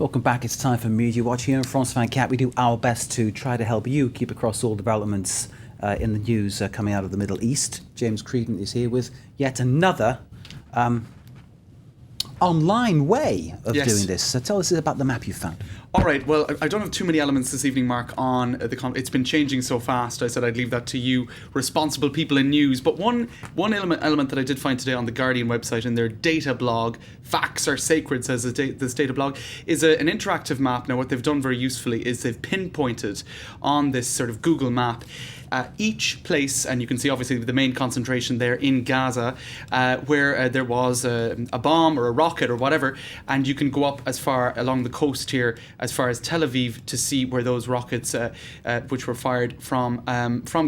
Welcome back. It's time for Media Watch here in France 24. We do our best to try to help you keep across all developments in the news coming out of the Middle East. James Creedon is here with yet another online way of doing this. So tell us about the map you found. All right, well, I don't have too many elements this evening, Mark, on it's been changing so fast. I said I'd leave that to you, responsible people in news. But one element that I did find today on the Guardian website in their data blog, Facts Are Sacred, says this data blog, is an interactive map. Now, what they've done very usefully is they've pinpointed on this sort of Google map each place, and you can see obviously the main concentration there in Gaza, where there was a bomb or a rocket or whatever, and you can go up as far along the coast here as far as Tel Aviv to see where those rockets, which were fired from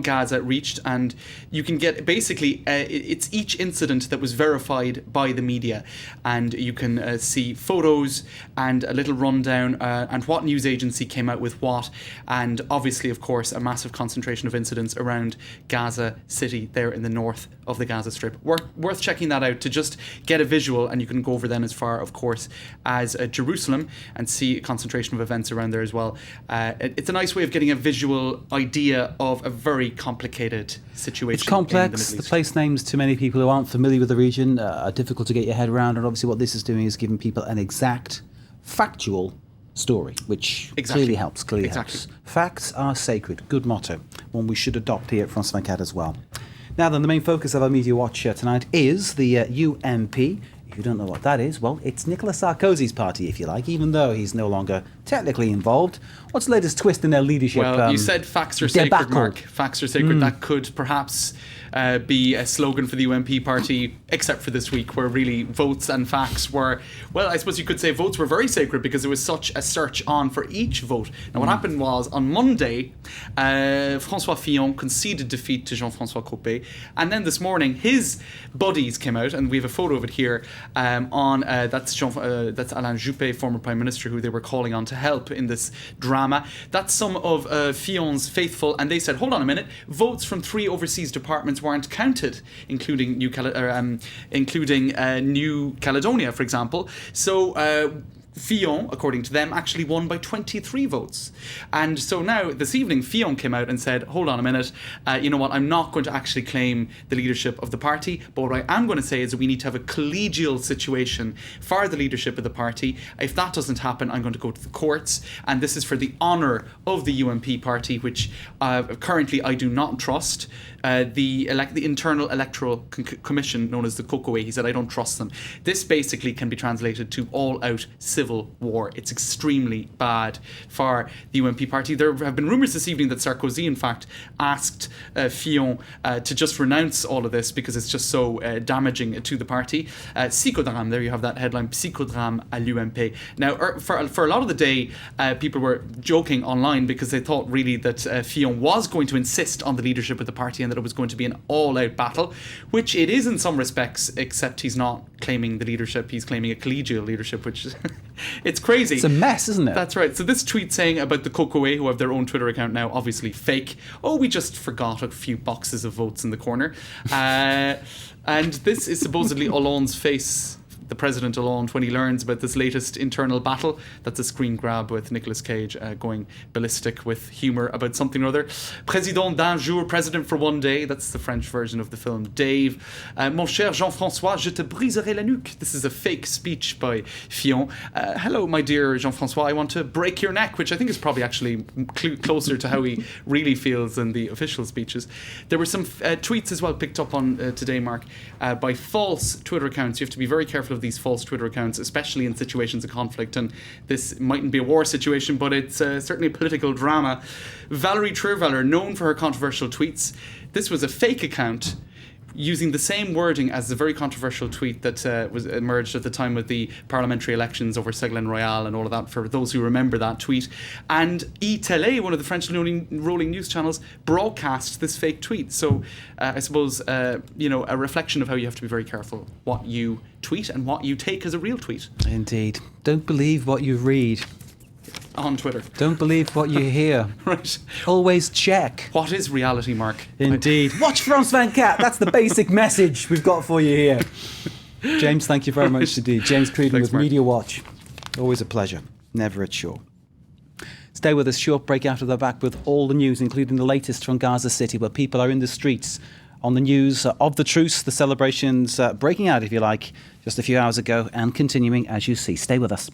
Gaza, reached, and you can get basically it's each incident that was verified by the media, and you can see photos and a little rundown and what news agency came out with what, and obviously, of course, a massive concentration of incidents around Gaza City there in the north of the Gaza Strip. Worth checking that out to just get a visual, and you can go over then as far, of course, as Jerusalem and see a concentration of events around there as well. It's a nice way of getting a visual idea of a very complicated situation. It's complex. The place names, to many people who aren't familiar with the region, are difficult to get your head around, and obviously what this is doing is giving people an exact, factual story, which clearly helps. Facts are sacred. Good motto. One we should adopt here at France 24 as well. Now then, the main focus of our Media Watch tonight is the UMP. If you don't know what that is, well, it's Nicolas Sarkozy's party, if you like, even though he's no longer technically involved. What's the latest twist in their leadership? Well, you said facts are sacred, Mark. Facts are sacred. That could perhaps be a slogan for the UMP party, except for this week, where really votes and facts were, well, I suppose you could say votes were very sacred because there was such a search on for each vote. Now, what happened was, on Monday, François Fillon conceded defeat to Jean-François Copé, and then this morning, his buddies came out, and we have a photo of it here, that's Alain Juppé, former Prime Minister, who they were calling on to help in this drama. That's some of Fillon's faithful, and they said, hold on a minute, votes from 3 overseas departments weren't counted, including New Caledonia, for example. So Fillon, according to them, actually won by 23 votes. And so now, this evening, Fillon came out and said, hold on a minute, you know what, I'm not going to actually claim the leadership of the party, but what I am going to say is that we need to have a collegial situation for the leadership of the party. If that doesn't happen, I'm going to go to the courts, and this is for the honour of the UMP party, which currently I do not trust. The Internal Electoral Commission, known as the COCOE, he said, I don't trust them. This basically can be translated to all-out civil war. It's extremely bad for the UMP party. There have been rumours this evening that Sarkozy, in fact, asked Fillon to just renounce all of this because it's just so damaging to the party. Psychodrame, there you have that headline, Psychodrame à l'UMP. Now, for a lot of the day, people were joking online because they thought really that Fillon was going to insist on the leadership of the party and that it was going to be an all-out battle, which it is in some respects, except he's not claiming the leadership, he's claiming a collegial leadership, which is it's crazy. It's a mess, isn't it? That's right. So this tweet saying about the COCOE, who have their own Twitter account now, obviously fake. Oh, we just forgot a few boxes of votes in the corner. And this is supposedly Hollande's face, the President Hollande, when he learns about this latest internal battle. That's a screen grab with Nicolas Cage going ballistic with humour about something or other. Président d'un jour, President for one day. That's the French version of the film Dave. Mon cher Jean-François, je te briserai la nuque. This is a fake speech by Fillon. Hello, my dear Jean-François, I want to break your neck, which I think is probably actually closer to how he really feels than the official speeches. There were some tweets as well picked up on today, Mark, by false Twitter accounts. You have to be very careful of these false Twitter accounts, especially in situations of conflict, and this mightn't be a war situation, but it's certainly a political drama. Valerie Trierweiler, known for her controversial tweets, this was a fake account using the same wording as the very controversial tweet that was emerged at the time of the parliamentary elections over Ségolène Royal and all of that, for those who remember that tweet. And E-Télé, one of the French rolling news channels, broadcast this fake tweet. So I suppose, a reflection of how you have to be very careful what you tweet and what you take as a real tweet. Indeed. Don't believe what you read on Twitter. Don't believe what you hear. Right. Always check. What is reality, Mark? Indeed. Watch France 24. That's the basic message we've got for you here. James, thank you very much indeed. James Creedon with Mark. Media Watch. Always a pleasure. Never at shore. Stay with us. Short break after they're back with all the news, including the latest from Gaza City, where people are in the streets on the news of the truce, the celebrations breaking out, if you like, just a few hours ago, and continuing as you see. Stay with us.